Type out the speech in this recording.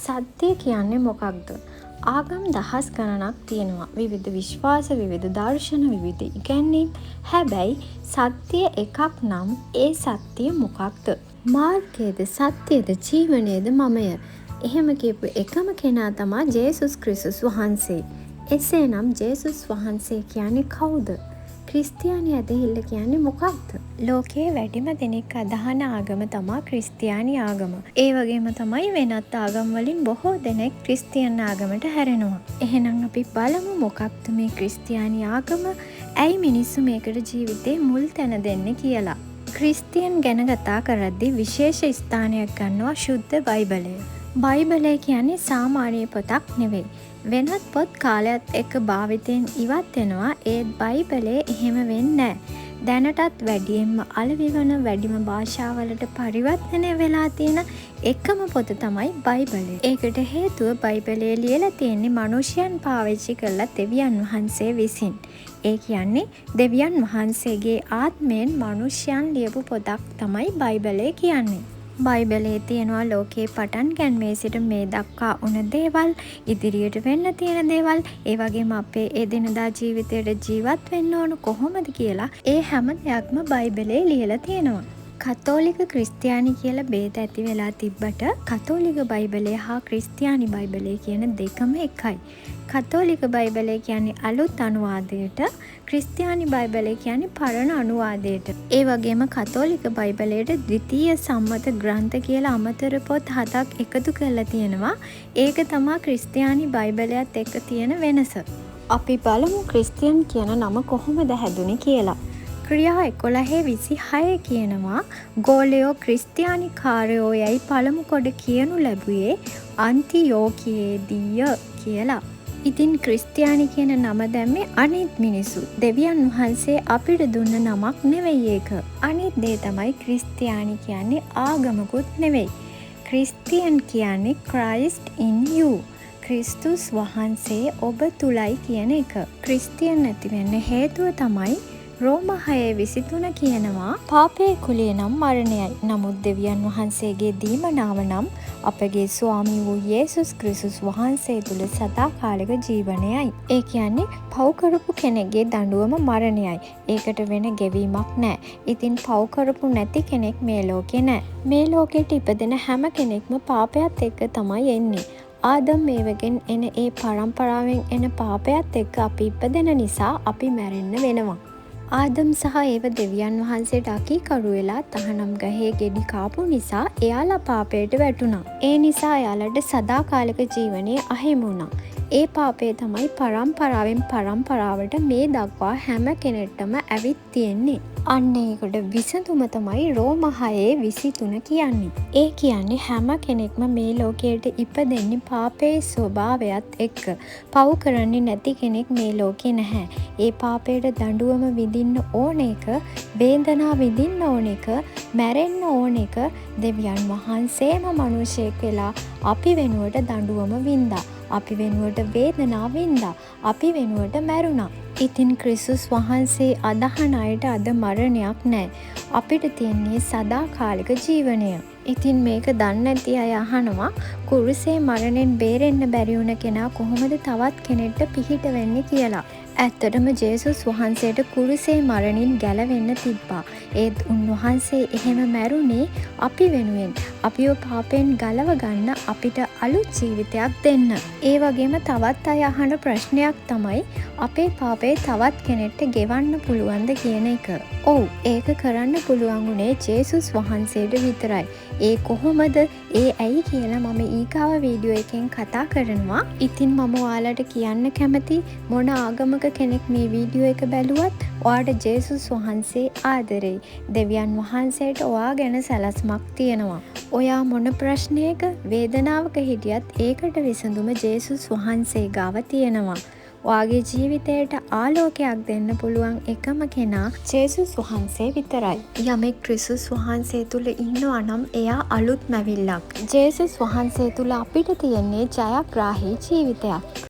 සත්‍ය කියන්නේ මොකක්ද? ආගම් දහස් ගණනක් තියෙනවා. විවිධ විශ්වාස, විවිධ දර්ශන, විවිධ ඉගැන්වීම්. හැබැයි සත්‍ය එකක් නම් ඒ සත්‍ය මොකක්ද? මාර්ගයේද සත්‍යද ජීවනයේද මමය. එහෙම කියපු එකම කෙනා තමයි ජේසුස් ක්‍රිස්තුස් වහන්සේ. එසේනම් ජේසුස් වහන්සේ කියන්නේ කවුද? ක්‍රිස්තියානි ඇදහිල්ල කියන්නේ මොකක්ද? ලෝකයේ වැඩිම දෙනෙක් අදහන ආගම තමයි ක්‍රිස්තියානි ආගම. ඒ වගේම තමයි වෙනත් ආගම් වලින් බොහෝ දෙනෙක් ක්‍රිස්තියානි ආගමට හැරෙනවා. එහෙනම් අපි බලමු මොකක්ද මේ ක්‍රිස්තියානි ආගම? ඇයි මිනිස්සු මේකට ජීවිතේ මුල් තැන දෙන්නේ කියලා. ක්‍රිස්තියන් ගැන කතා කරද්දී විශේෂ ස්ථානයක් ගන්නවා ශුද්ධ බයිබලය. බයිබලය කියන්නේ සාමාන්‍ය පොතක් නෙවෙයි. වෙනත් පොත් කාලයත් එක්ක භාවිතයෙන් ඉවත් වෙනවා. ඒත් බයිබලේ එහෙම වෙන්නේ නැහැ. දැනටත් වැඩියෙන්ම අලෙවි වන වැඩිම භාෂාවලට පරිවර්තනය වෙලා තියෙන එකම පොත තමයි බයිබලය. ඒකට හේතුව බයිබලයේ ලියලා තියෙන්නේ මිනිසයන් පාවිච්චි කරලා දෙවියන් වහන්සේ විසින්. ඒ කියන්නේ දෙවියන් වහන්සේගේ ආත්මයෙන් මිනිසයන් ලියපු පොතක් තමයි බයිබලය කියන්නේ. බයිබලයේ තියෙනවා ලෝකේ පටන් ගැන්මේ සිට මේ දක්වා වුණ දේවල්, ඉදිරියට වෙන්න තියෙන දේවල්, ඒ වගේම අපේ එදිනදා ජීවිතයට ජීවත් වෙන්න ඕන කොහොමද කියලා ඒ හැම දෙයක්ම බයිබලයේ ලියලා තියෙනවා. කතෝලික ක්‍රිස්තියානි කියලා බේද ඇති වෙලා තිබ්බට කතෝලික බයිබලය හා ක්‍රිස්තියානි බයිබලය කියන දෙකම එකයි. කතෝලික බයිබලය කියන්නේ අලුත් අනුවාදයට, ක්‍රිස්තියානි බයිබලය කියන්නේ පරණ අනුවාදයට. ඒ වගේම කතෝලික බයිබලයට ද්විතීය සම්මත ග්‍රන්ථ කියලා අමතර පොත් 7ක් එකතු කරලා තියෙනවා. ඒක තමයි ක්‍රිස්තියානි බයිබලයත් එක්ක තියෙන වෙනස. අපි බලමු ක්‍රිස්තියන් කියන නම කොහොමද හැදුනේ කියලා. ක්‍රියා 11:26 කියනවා ගෝලයෝ ක්‍රිස්තියානිකාරයෝ යයි පළමු කොට කියනු ලැබුවේ අන්තියෝකියේදීය කියලා. ඉතින් ක්‍රිස්තියානි කියන නම දැම්මේ අනිත් මිනිස්සු. දෙවියන් වහන්සේ අපිට දුන්න නමක් නෙවෙයි ඒක. අනිත් දේ තමයි ක්‍රිස්තියානි කියන්නේ ආගමකුත් නෙවෙයි. ක්‍රිස්තියන් කියන්නේ Christ in you. ක්‍රිස්තුස් වහන්සේ ඔබ තුලයි කියන එක. ක්‍රිස්තියන් නැති වෙන්න හේතුව තමයි රෝම 6:23 කියනවා පාපයේ කුලිය නම් මරණයයි. නමුත් දෙවියන් වහන්සේගේ දීමනාව නම් අපගේ ස්වාමී වූ යේසුස් ක්‍රිස්තුස් වහන්සේ තුල සදාකාලික ජීවනයයි. ඒ කියන්නේ පව් කරපු කෙනෙක්ගේ දඬුවම මරණයයි. ඒකට වෙන ගෙවීමක් නැහැ. ඉතින් පව් කරපු නැති කෙනෙක් මේ ලෝකේ නැහැ. මේ ලෝකෙට ඉපදෙන හැම කෙනෙක්ම පාපයත් එක්ක තමයි එන්නේ. ආදම් මේවගෙන් එන ඒ පරම්පරාවෙන් එන පාපයත් එක්ක අපි ඉපදෙන නිසා අපි මැරෙන්න වෙනවා. ආදම් සහ ඒව දෙවියන් වහන්සේට අකීකරු වෙලා තහනම් ගහේ ගෙඩි කාපු නිසා එයාලා පාපයට වැටුණා. ඒ නිසා එයාලට සදාකාලික ජීවනයේ අහිමි වුණා. ඒ පාපය තමයි පරම්පරාවෙන් පරම්පරාවට මේ දක්වා හැම කෙනෙක්ටම ඇවිත් තියෙන්නේ. අන්න ඒකට විසඳුම තමයි රෝම 6:23 කියන්නේ. ඒ කියන්නේ හැම කෙනෙක්ම මේ ලෝකයට ඉපදෙන්නේ පාපයේ ස්වභාවයත් එක්ක. පව් කරන්නේ නැති කෙනෙක් මේ ලෝකේ නැහැ. ඒ පාපයට දඬුවම විඳින්න ඕන එක, වේදනාව විඳින්න ඕන එක, මැරෙන්න ඕන එක දෙවියන් වහන්සේම මිනිසෙක් වෙලා අපි වෙනුවට දඬුවම වින්දා. අපි වෙනුවට වේදනාව වින්දා. අපි වෙනුවට මැරුණා. ඉතින් ක්‍රිස්තුස් වහන්සේ අදහන අයට අද මරණයක් නැහැ. අපිට තියෙන්නේ සදාකාලික ජීවනය. ඉතින් මේක දන්නේ නැති අය අහනවා කුරුසේ මරණයෙන් බේරෙන්න බැරි වුණ කෙනා කොහොමද තවත් කෙනෙක්ට පිහිට වෙන්නේ කියලා. ඇත්තටම ජේසුස් වහන්සේට කුරුසේ මරණින් ගැලවෙන්න තිබ්බා. ඒත් උන්වහන්සේ එහෙම මැරුණේ අපි වෙනුවෙන්. අපිව පාපෙන් ගලව ගන්න, අපිට අලුත් ජීවිතයක් දෙන්න. ඒ වගේම තවත් අය අහන ප්‍රශ්නයක් තමයි අපේ පාපේ තවත් කෙනෙක්ට ගෙවන්න පුළුවන්ද කියන එක. ඔව්, ඒක කරන්න පුළුවන් උනේ ජේසුස් වහන්සේට විතරයි. ඒ කොහොමද? ඒ ඇයි කියලා මම ඊගාව වීඩියෝ එකෙන් කතා කරනවා. ඉතින් මම ඔයාලට කියන්න කැමති මොන ආගමක කෙනෙක් මේ වීඩියෝ එක බැලුවත් ඔයාට ජේසුස් වහන්සේ ආදරෙයි. දෙවියන් වහන්සේට ඔයා ගැන සැලස්මක් තියෙනවා. ඔයා මොන ප්‍රශ්නයක වේදනාවක හිටියත් ඒකට විසඳුම ජේසුස් වහන්සේ ගාව තියෙනවා. ඔයාගේ ජීවිතයට ආලෝකයක් දෙන්න පුළුවන් එකම කෙනා ජේසුස් වහන්සේ විතරයි. යමෙක් ක්‍රිස්තුස් වහන්සේ තුල ඉන්නවා නම් එයා අලුත් මැවිල්ලක්. ජේසුස් වහන්සේ තුල අපිට තියෙන්නේ ජයග්‍රාහී ජීවිතයක්.